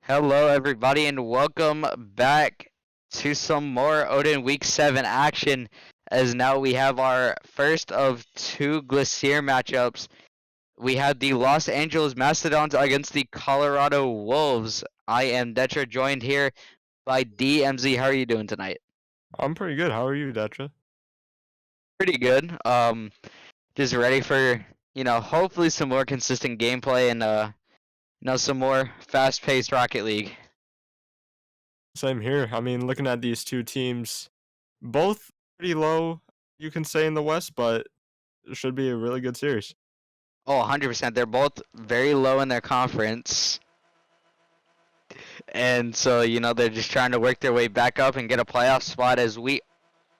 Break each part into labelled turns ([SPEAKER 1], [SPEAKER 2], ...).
[SPEAKER 1] Hello, everybody, and welcome back to some more Odin Week 7 action. As now we have our first of two Glasir matchups. We have the Los Angeles Mastodons against the Colorado Wolves. I am Detra, joined here by DMZ. How are you doing tonight?
[SPEAKER 2] I'm pretty good. How are you, Detra?
[SPEAKER 1] Pretty good. Just ready for hopefully some more consistent gameplay and some more fast-paced Rocket League.
[SPEAKER 2] Same here. I mean, looking at these two teams, both pretty low, you can say, in the West, but it should be a really good series.
[SPEAKER 1] Oh, 100%. They're both very low in their conference. And so, they're just trying to work their way back up and get a playoff spot as we...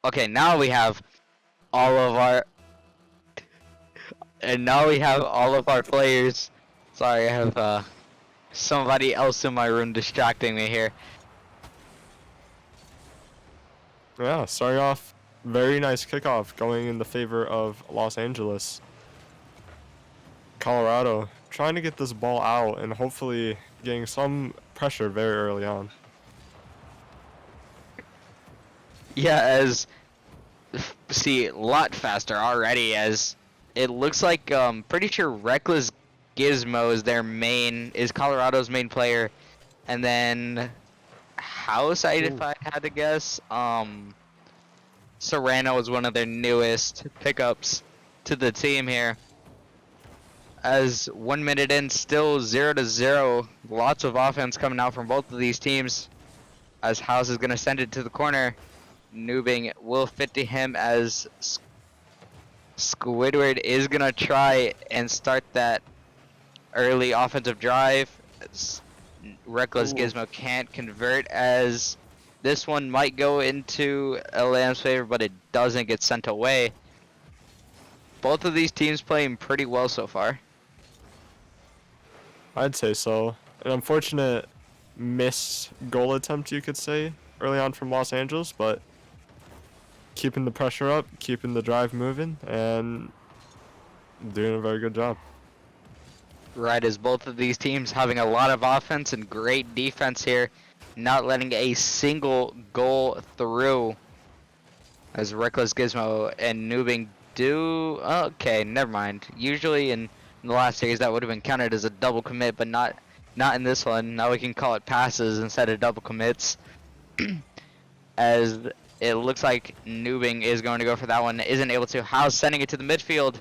[SPEAKER 1] Okay, now we have all of our... And now we have all of our players... Sorry, I have somebody else in my room distracting me here.
[SPEAKER 2] Yeah, starting off, very nice kickoff going in the favor of Los Angeles. Colorado trying to get this ball out and hopefully getting some pressure very early on.
[SPEAKER 1] Yeah, as... See, a lot faster already as... It looks like, pretty sure Reckless Gizmo is Colorado's main player. And then... House, if I had to guess. Serrano was one of their newest pickups to the team here. As 1 minute in, still 0-0. Lots of offense coming out from both of these teams. As House is going to send it to the corner. Noobing will fit to him as Squidward is going to try and start that early offensive drive. Reckless Gizmo can't convert as this one might go into LAM's favor, but it doesn't get sent away. Both of these teams playing pretty well so far.
[SPEAKER 2] I'd say so. An unfortunate missed goal attempt, you could say, early on from Los Angeles, but keeping the pressure up, keeping the drive moving, and doing a very good job.
[SPEAKER 1] Right, as both of these teams having a lot of offense and great defense here, not letting a single goal through. As Reckless Gizmo and Noobing do... Okay, never mind. Usually in the last series that would have been counted as a double commit, but not in this one. Now we can call it passes instead of double commits. As it looks like Noobing is going to go for that one. Isn't able to. House sending it to the midfield.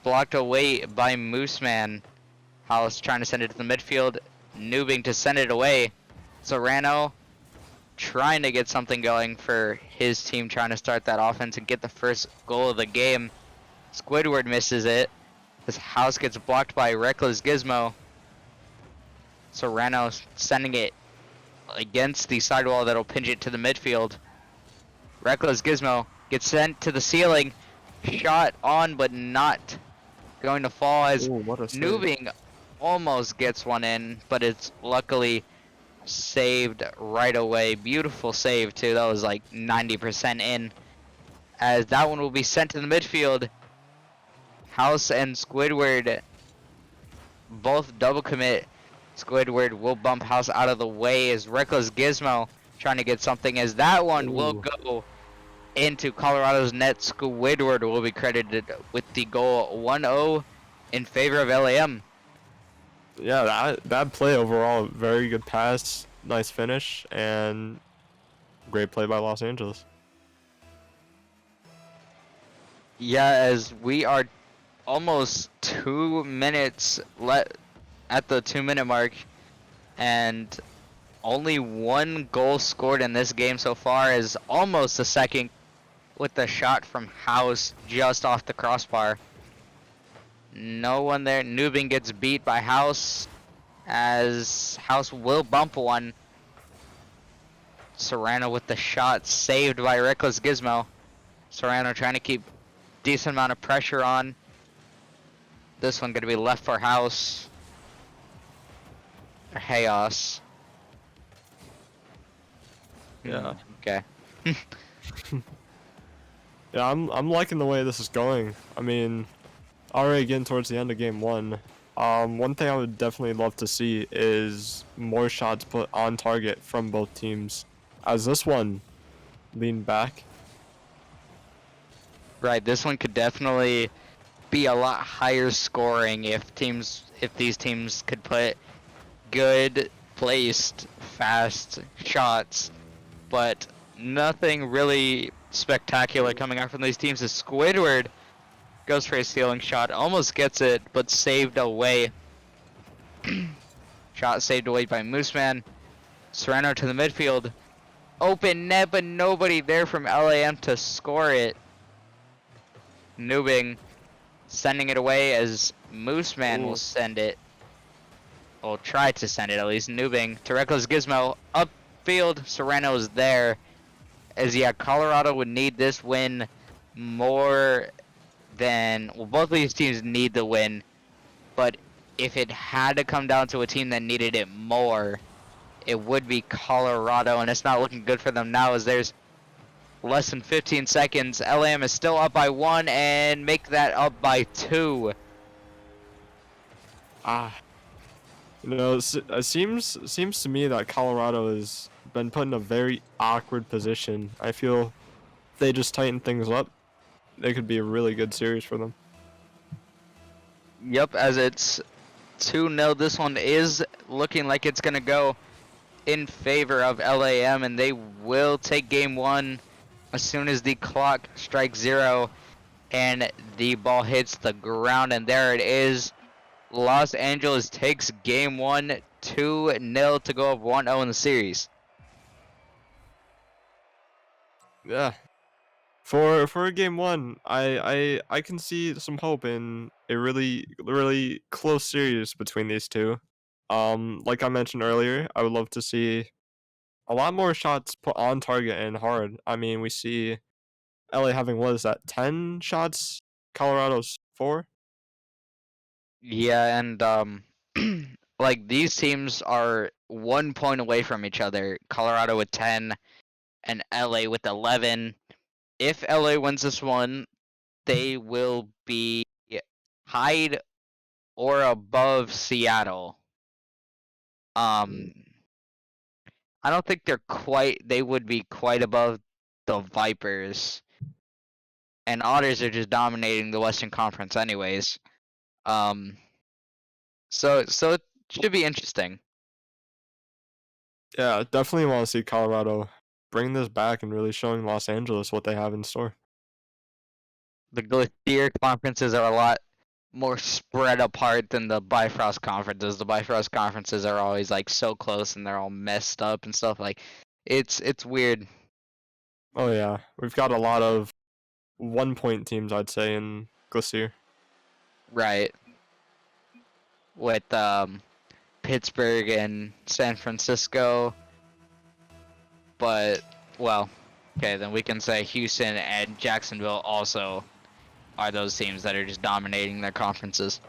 [SPEAKER 1] Blocked away by Mooseman. House trying to send it to the midfield. Noobing to send it away. Serrano trying to get something going for his team, trying to start that offense and get the first goal of the game. Squidward misses it. This House gets blocked by Reckless Gizmo. Serrano sending it against the sidewall that'll pinch it to the midfield. Reckless Gizmo gets sent to the ceiling. Shot on, but not going to fall as Noobing almost gets one in, but it's luckily saved right away. Beautiful save too. That was like 90% in. As that one will be sent to the midfield. House and Squidward both double commit. Squidward will bump House out of the way as Reckless Gizmo trying to get something as that one will go into Colorado's net. Squidward will be credited with the goal 1-0 in favor of LAM.
[SPEAKER 2] Yeah, that play overall, very good pass, nice finish, and great play by Los Angeles.
[SPEAKER 1] Yeah, as we are almost 2 minutes at the 2-minute mark, and only one goal scored in this game so far is almost a second with the shot from House just off the crossbar. No one there. Noobing gets beat by House as House will bump one. Serrano with the shot saved by Reckless Gizmo. Serrano trying to keep decent amount of pressure on. This one gonna be left for House. Or Chaos.
[SPEAKER 2] Yeah.
[SPEAKER 1] Okay.
[SPEAKER 2] Yeah, I'm liking the way this is going. I mean, already getting towards the end of game one, One thing I would definitely love to see is more shots put on target from both teams, as this one leaned back.
[SPEAKER 1] Right, this one could definitely be a lot higher scoring if these teams could put good placed fast shots, but nothing really spectacular coming out from these teams. As Squidward goes for a stealing shot, almost gets it, but saved away. Shot saved away by Mooseman. Serrano to the midfield. Open net, but nobody there from LAM to score it. Noobing sending it away as Mooseman will send it. Or try to send it at least. Noobing to Reckless Gizmo. Upfield, Serrano's there. As yeah, Colorado would need this win more than, well, both of these teams need the win, but if it had to come down to a team that needed it more, it would be Colorado, and it's not looking good for them now as there's less than 15 seconds. LAM is still up by 1 and make that up by 2.
[SPEAKER 2] You know, it seems to me that Colorado has been put in a very awkward position. I feel if they just tighten things up, they could be a really good series for them.
[SPEAKER 1] Yep, as it's 2-0, this one is looking like it's going to go in favor of LAM, and they will take game 1 as soon as the clock strikes 0 and the ball hits the ground, and there it is. Los Angeles takes game 1 2-0 to go up 1-0 in the series.
[SPEAKER 2] Yeah. For game 1, I can see some hope in a really close series between these two. Like I mentioned earlier, I would love to see a lot more shots put on target and hard. I mean, we see LA having, what is that, 10 shots? Colorado's 4?
[SPEAKER 1] Yeah, and like these teams are 1 point away from each other. Colorado with 10 and LA with 11. If LA wins this one, they will be tied or above Seattle. I don't think they would be quite above the Vipers. And Otters are just dominating the Western Conference anyways. So it should be interesting.
[SPEAKER 2] Yeah, definitely want to see Colorado bring this back and really showing Los Angeles what they have in store.
[SPEAKER 1] The Glasir conferences are a lot more spread apart than the Bifrost conferences. The Bifrost conferences are always like so close and they're all messed up and stuff. Like it's weird.
[SPEAKER 2] Oh yeah, we've got a lot of 1-point teams, I'd say, in Glasir.
[SPEAKER 1] Right. With Pittsburgh and San Francisco. But well, okay, then we can say Houston and Jacksonville also are those teams that are just dominating their conferences.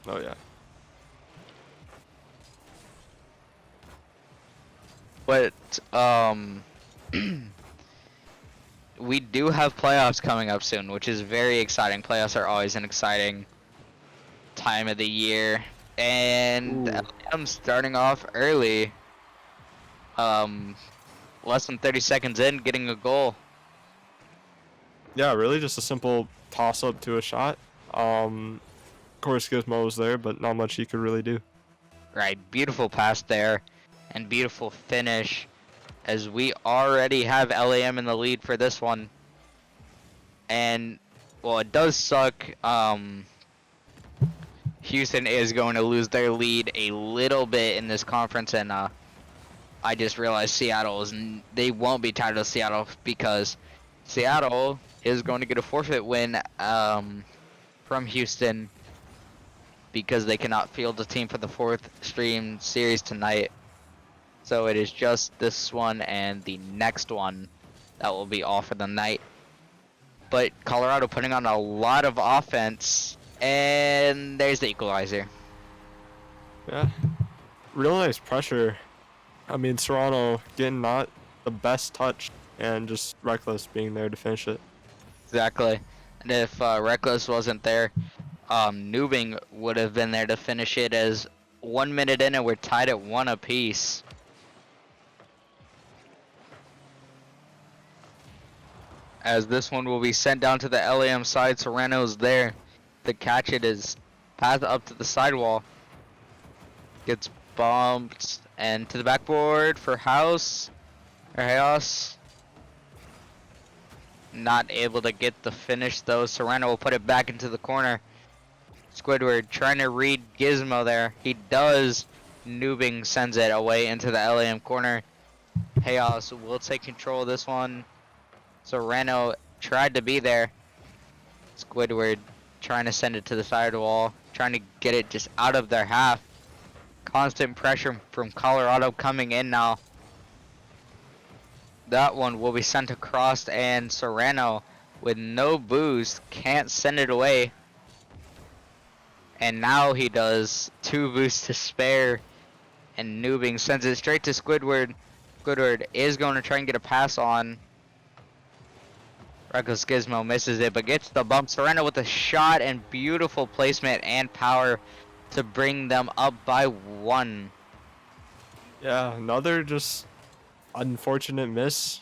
[SPEAKER 2] Oh yeah.
[SPEAKER 1] But we do have playoffs coming up soon, which is very exciting. Playoffs are always an exciting time of the year, and I'm starting off early. Less than 30 seconds in, getting a goal.
[SPEAKER 2] Yeah, really just a simple toss up to a shot. Of course Gizmo was there, but not much he could really do.
[SPEAKER 1] Right, beautiful pass there, and beautiful finish, as we already have LAM in the lead for this one. And well, it does suck. Houston is going to lose their lead a little bit in this conference, and I just realized they won't be tied to Seattle because Seattle is going to get a forfeit win from Houston because they cannot field a team for the 4th stream series tonight. So it is just this one and the next one that will be all for the night. But Colorado putting on a lot of offense, and there's the equalizer.
[SPEAKER 2] Yeah, real nice pressure. I mean, Serrano getting not the best touch and just Reckless being there to finish it.
[SPEAKER 1] Exactly. And if Reckless wasn't there, Nubing would have been there to finish it, as 1 minute in and we're tied at 1 apiece. As this one will be sent down to the LAM side. Serrano's there to catch it as pass up to the sidewall. Gets bumped and to the backboard for House or Chaos. Not able to get the finish though. Serrano will put it back into the corner. Squidward trying to read Gizmo there. He does. Nubing sends it away into the LAM corner. Chaos will take control of this one. Serrano tried to be there. Squidward trying to send it to the sidewall. Trying to get it just out of their half. Constant pressure from Colorado coming in now. That one will be sent across, and Serrano with no boost can't send it away. And now he does. 2 boosts to spare, and Nubing sends it straight to Squidward. Squidward is going to try and get a pass on. Reckless Gizmo misses it, but gets the bump. Serrano with a shot and beautiful placement and power to bring them up by 1.
[SPEAKER 2] Yeah, another just unfortunate miss,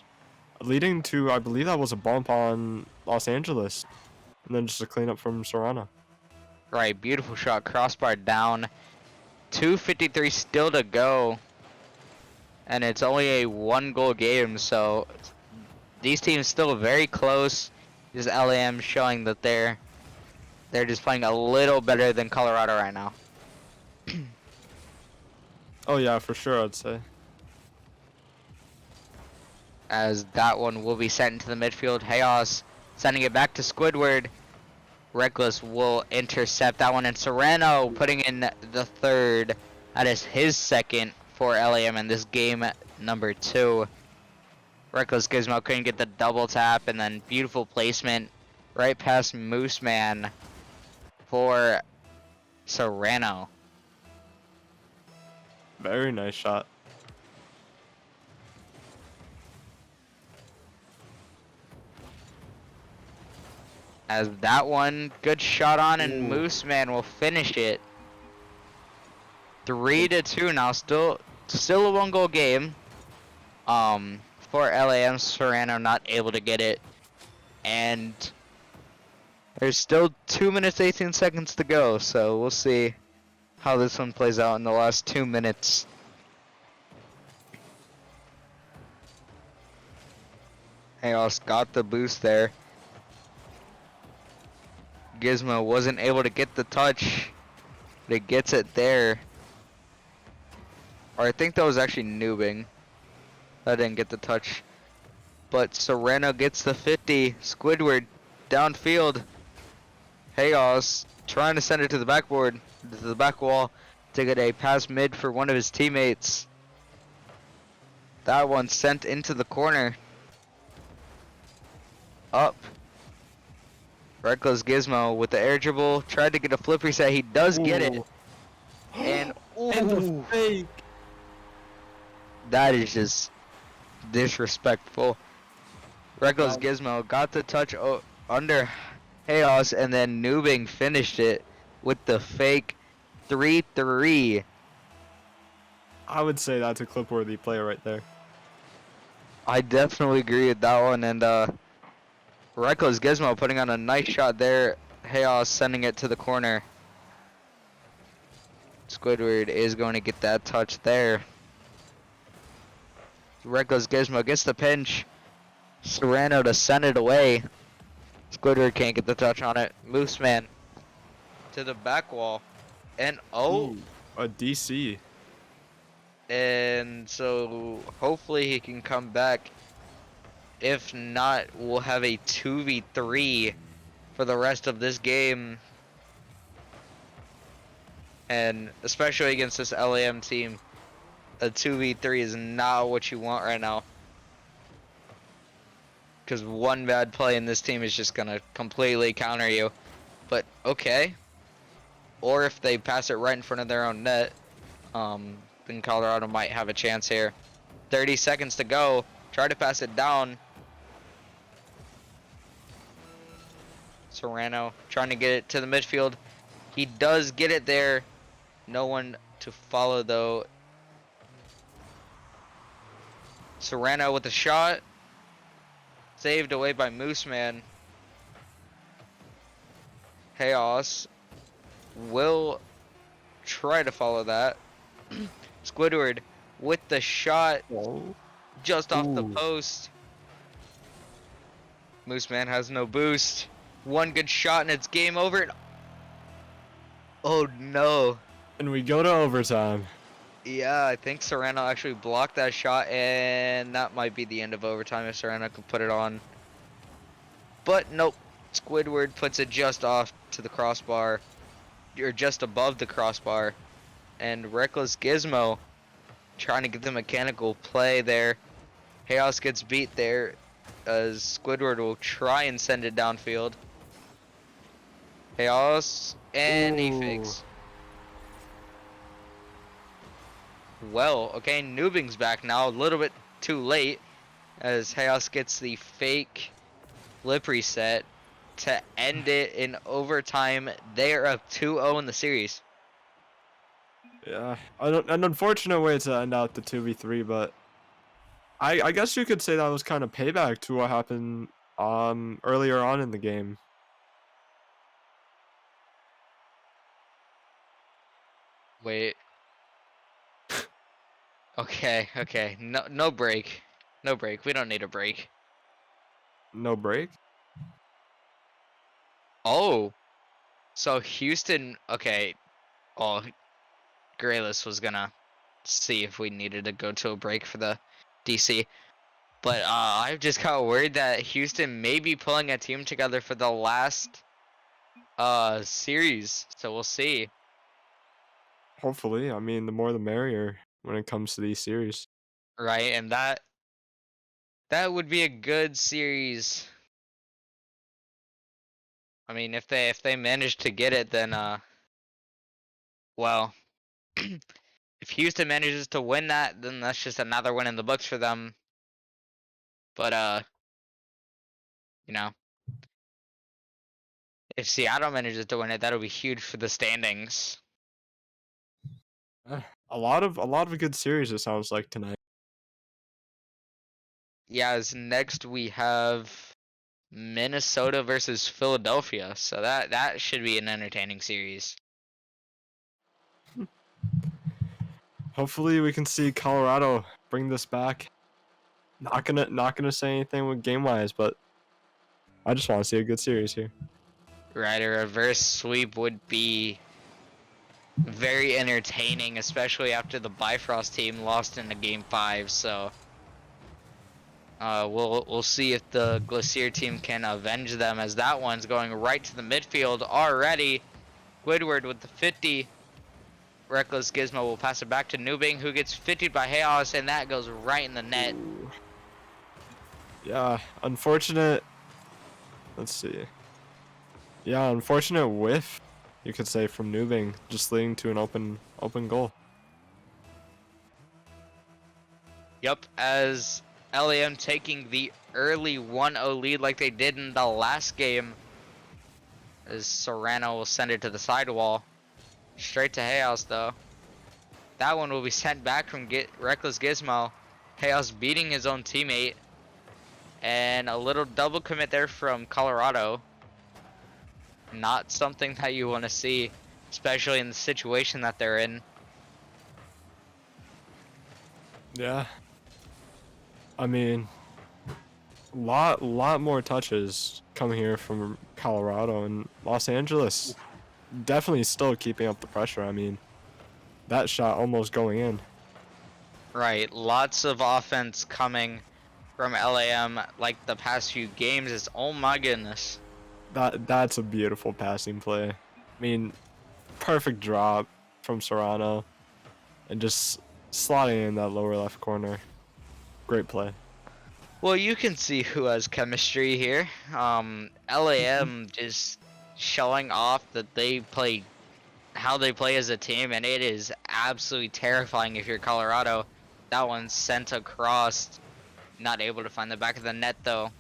[SPEAKER 2] leading to, I believe that was a bump on Los Angeles, and then just a cleanup from Serrano.
[SPEAKER 1] Right, beautiful shot, crossbar down. 2:53 still to go, and it's only a 1-goal game, so these teams still very close. Just LAM showing that they're just playing a little better than Colorado right now.
[SPEAKER 2] Oh yeah, for sure, I'd say.
[SPEAKER 1] As that one will be sent into the midfield. Chaos sending it back to Squidward. Reckless will intercept that one, and Serrano putting in the 3rd. That is his 2nd for LAM in this game, number 2. Reckless Gizmo couldn't get the double tap, and then beautiful placement right past Moose Man for Serrano.
[SPEAKER 2] Very nice shot.
[SPEAKER 1] As that one, good shot on, and
[SPEAKER 2] Ooh.
[SPEAKER 1] Moose Man will finish it. 3-2 now, still a 1-goal game. For LAM, Serrano not able to get it, and there's still 2 minutes 18 seconds to go. So we'll see how this one plays out in the last 2 minutes. Chaos got the boost there. Gizmo wasn't able to get the touch, but it gets it there. Or I think that was actually Nubing. I didn't get the touch. But Serrano gets the 50. Squidward downfield. Chaos trying to send it to the backboard, to the back wall, to get a pass mid for one of his teammates. That one sent into the corner. Up. Reckless Gizmo with the air dribble. Tried to get a flip reset. He does get it. And,
[SPEAKER 2] And the fake.
[SPEAKER 1] that is just disrespectful. Reckless Gizmo got the touch under Chaos, and then Nubing finished it with the fake 3-3.
[SPEAKER 2] I would say that's a clip-worthy play right there.
[SPEAKER 1] I definitely agree with that one, and Reckless Gizmo putting on a nice shot there. Chaos sending it to the corner. Squidward is going to get that touch there. Reckless Gizmo gets the pinch. Serrano to send it away. Squidward can't get the touch on it. Moose Man to the back wall. And
[SPEAKER 2] Ooh, a DC.
[SPEAKER 1] And so hopefully he can come back. If not, we'll have a 2v3 for the rest of this game. And especially against this LAM team, a 2v3 is not what you want right now. Because one bad play in this team is just going to completely counter you. But okay. Or if they pass it right in front of their own net, then Colorado might have a chance here. 30 seconds to go. Try to pass it down. Serrano trying to get it to the midfield. He does get it there. No one to follow though. Serrano with the shot. Saved away by Mooseman. Chaos will try to follow that. Squidward with the shot
[SPEAKER 2] Oh.
[SPEAKER 1] just off the
[SPEAKER 2] Ooh.
[SPEAKER 1] post. Mooseman has no boost. One good shot and it's game over. Oh no.
[SPEAKER 2] And we go to overtime.
[SPEAKER 1] Yeah, I think Serrano actually blocked that shot, and that might be the end of overtime if Serrano can put it on. But nope, Squidward puts it just off to the crossbar, or just above the crossbar, and Reckless Gizmo trying to get the mechanical play there. Chaos gets beat there, as Squidward will try and send it downfield. Chaos, and he
[SPEAKER 2] Ooh.
[SPEAKER 1] fakes. Well, okay, Noobing's back now, a little bit too late, as Chaos gets the fake lip reset to end it in overtime. They are up 2-0 in the series.
[SPEAKER 2] Yeah, an unfortunate way to end out the 2v3, but I guess you could say that was kind of payback to what happened earlier on in the game.
[SPEAKER 1] Wait. Okay. No break. No break. We don't need a break.
[SPEAKER 2] No break?
[SPEAKER 1] Oh. So Houston, okay. Oh, Grayless was gonna see if we needed to go to a break for the DC. But I've just got word that Houston may be pulling a team together for the last series. So we'll see.
[SPEAKER 2] Hopefully. I mean, the more the merrier when it comes to these series.
[SPEAKER 1] Right, and that would be a good series. I mean, if they manage to get it, then well, if Houston manages to win that, then that's just another win in the books for them. But you know, if Seattle manages to win it, that'll be huge for the standings.
[SPEAKER 2] A lot of a good series it sounds like tonight.
[SPEAKER 1] Yeah, as next we have Minnesota versus Philadelphia, so that should be an entertaining series.
[SPEAKER 2] Hopefully we can see Colorado bring this back. Not gonna say anything with game wise, but I just want to see a good series here.
[SPEAKER 1] Right, a reverse sweep would be very entertaining, especially after the Bifrost team lost in the game 5. So we'll see if the Glasir team can avenge them, as that one's going right to the midfield already. Squidward with the 50. Reckless Gizmo will pass it back to Nubing, who gets 50'd by Chaos, and that goes right in the net.
[SPEAKER 2] Ooh. Yeah, unfortunate. Let's see. Yeah, unfortunate whiff, you could say, from Nubing, just leading to an open goal.
[SPEAKER 1] Yep, as LAM taking the early 1-0 lead like they did in the last game, as Serrano will send it to the sidewall. Straight to Chaos though. That one will be sent back from Reckless Gizmo. Chaos beating his own teammate. And a little double commit there from Colorado. Not something that you want to see, especially in the situation that they're in.
[SPEAKER 2] Yeah. I mean, lot more touches coming here from Colorado, and Los Angeles definitely still keeping up the pressure. I mean, that shot almost going in.
[SPEAKER 1] Right, lots of offense coming from LAM like the past few games. It's, oh my goodness.
[SPEAKER 2] That's a beautiful passing play. I mean, perfect drop from Serrano, and just slotting in that lower left corner. Great play.
[SPEAKER 1] Well, you can see who has chemistry here. LAM just showing off that they play, how they play as a team, and it is absolutely terrifying if you're Colorado. That one's sent across, not able to find the back of the net though.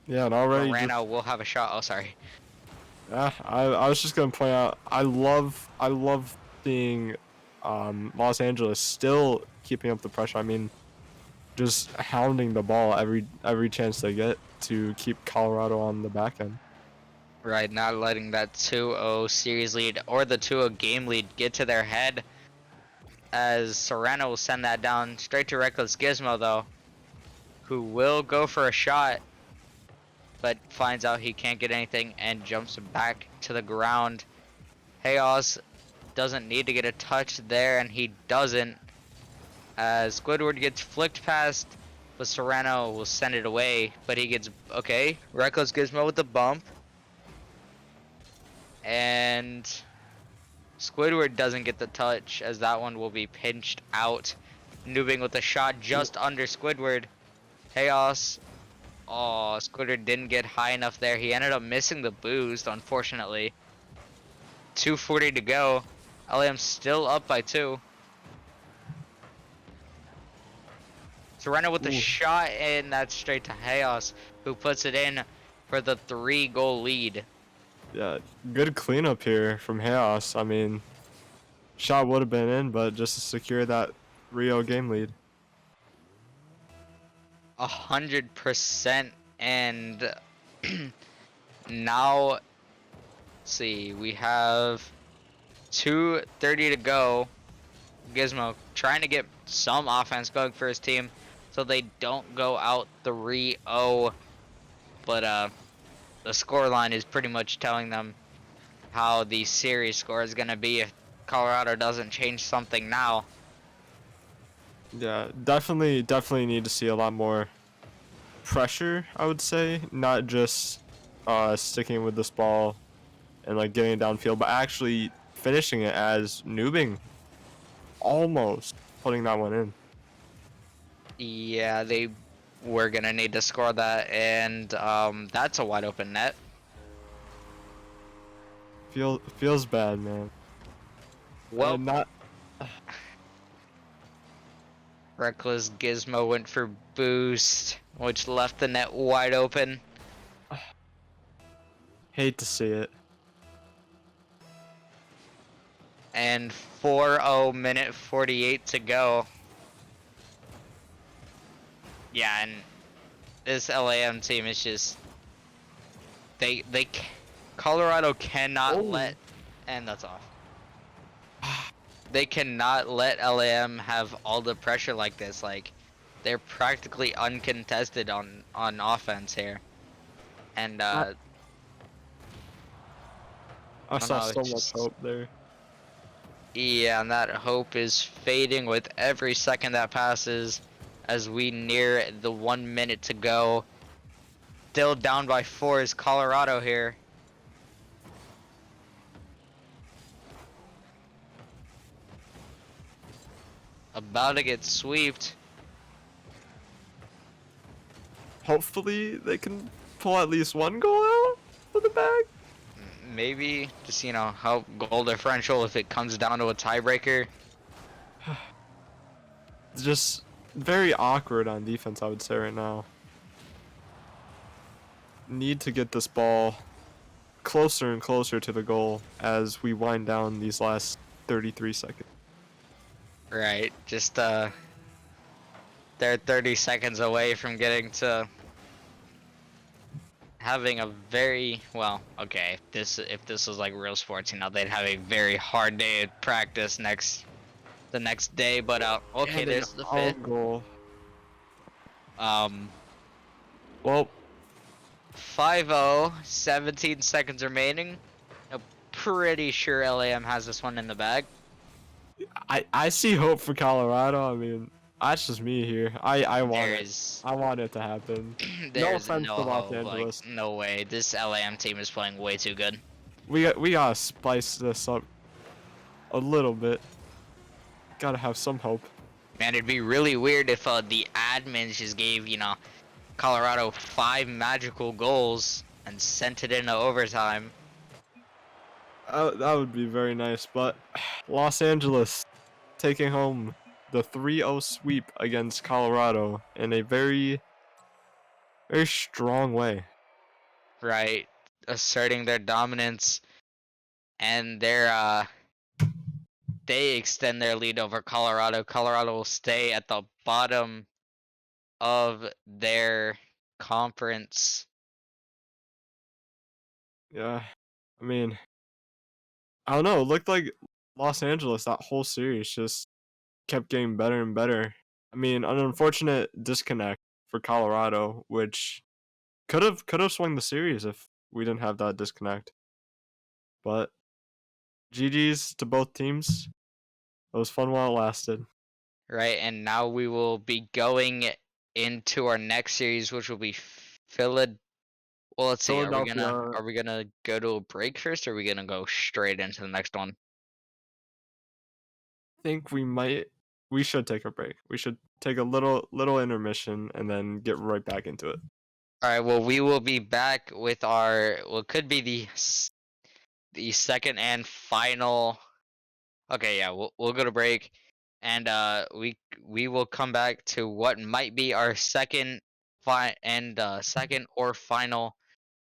[SPEAKER 2] Yeah, and already
[SPEAKER 1] Morano will have a shot. Oh, sorry.
[SPEAKER 2] I was just gonna point out I love seeing Los Angeles still keeping up the pressure. I mean, just hounding the ball every chance they get to keep Colorado on the back end.
[SPEAKER 1] Right, not letting that 2-0 series lead or the 2-0 game lead get to their head, as Serrano will send that down straight to Reckless Gizmo though, who will go for a shot, but finds out he can't get anything and jumps back to the ground. Chaos doesn't need to get a touch there, and he doesn't, as Squidward gets flicked past, but Serrano will send it away, but he gets, okay, Reckless Gizmo with the bump, and Squidward doesn't get the touch, as that one will be pinched out. Noobing with a shot just under Squidward. Chaos. Oh, Squidward didn't get high enough there. He ended up missing the boost, unfortunately. 2:40 to go. LAM still up by 2. Serena with the shot, and that's straight to Chaos, who puts it in for the 3-goal lead.
[SPEAKER 2] Yeah, good cleanup here from Chaos. I mean, shot would have been in, but just to secure that Rio game lead.
[SPEAKER 1] 100%, and now, let's see, we have 2:30 to go. Gizmo trying to get some offense going for his team so they don't go out 3-0, but the scoreline is pretty much telling them how the series score is going to be if Colorado doesn't change something now.
[SPEAKER 2] Yeah, definitely need to see a lot more pressure, I would say, not just sticking with this ball and like getting it downfield, but actually finishing it, as Noobing almost putting that one in.
[SPEAKER 1] Yeah, they were going to need to score that, and that's a wide open net.
[SPEAKER 2] Feels bad, man.
[SPEAKER 1] Well,
[SPEAKER 2] Not
[SPEAKER 1] Reckless Gizmo went for boost, which left the net wide open.
[SPEAKER 2] hate to see it.
[SPEAKER 1] And 4-0 minute 48 to go. Yeah, and this LAM team is just Colorado cannot let, and that's off. They cannot let LAM have all the pressure like this. Like, they're practically uncontested on offense here, and
[SPEAKER 2] I saw
[SPEAKER 1] know,
[SPEAKER 2] so much hope there.
[SPEAKER 1] yeah, and that hope is fading with every second that passes as we near the 1 minute to go. Still down by 4 is Colorado here. About to get swept.
[SPEAKER 2] Hopefully they can pull at least one goal out of the bag.
[SPEAKER 1] Maybe just, you know, help goal differential if it comes down to a tiebreaker.
[SPEAKER 2] It's just very awkward on defense, I would say, right now. Need to get this ball closer and closer to the goal as we wind down these last 33 seconds.
[SPEAKER 1] Right, just they're 30 seconds away from getting to having a very, well, okay, if this was like real sports, you know, they'd have a very hard day at practice the next day, but okay, there's the fifth
[SPEAKER 2] goal.
[SPEAKER 1] Well, 5-0, 17 seconds remaining. I'm pretty sure LAM has this one in the bag.
[SPEAKER 2] I see hope for Colorado. I mean, that's just me here. I want
[SPEAKER 1] There
[SPEAKER 2] it.
[SPEAKER 1] is
[SPEAKER 2] I want it to happen.
[SPEAKER 1] there's
[SPEAKER 2] offense
[SPEAKER 1] no
[SPEAKER 2] to Los
[SPEAKER 1] hope,
[SPEAKER 2] Angeles.
[SPEAKER 1] like, no way. This LAM team is playing way too good.
[SPEAKER 2] We gotta spice this up a little bit. Gotta have some hope.
[SPEAKER 1] Man, it'd be really weird if the admins just gave, you know, Colorado 5 magical goals and sent it into overtime.
[SPEAKER 2] That would be very nice, but Los Angeles taking home the 3-0 sweep against Colorado in a very, very strong way.
[SPEAKER 1] Right. asserting their dominance, and they extend their lead over Colorado. Colorado will stay at the bottom of their conference.
[SPEAKER 2] Yeah, I mean, I don't know. It looked like Los Angeles that whole series just kept getting better and better. I mean, an unfortunate disconnect for Colorado, which could have swung the series if we didn't have that disconnect. But GG's to both teams. It was fun while it lasted.
[SPEAKER 1] Right, and now we will be going into our next series, which will be Philad. Well, let's see.
[SPEAKER 2] Philadelphia.
[SPEAKER 1] Are we gonna go to a break first, or are we gonna go straight into the next one?
[SPEAKER 2] Think we should take a break. We should take a little intermission and then get right back into it.
[SPEAKER 1] All right. Well, we will be back with our what could be the second and final. Okay, yeah, we'll go to break, and we will come back to what might be our second or final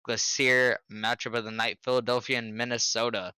[SPEAKER 1] Glasir matchup of the night, Philadelphia and Minnesota.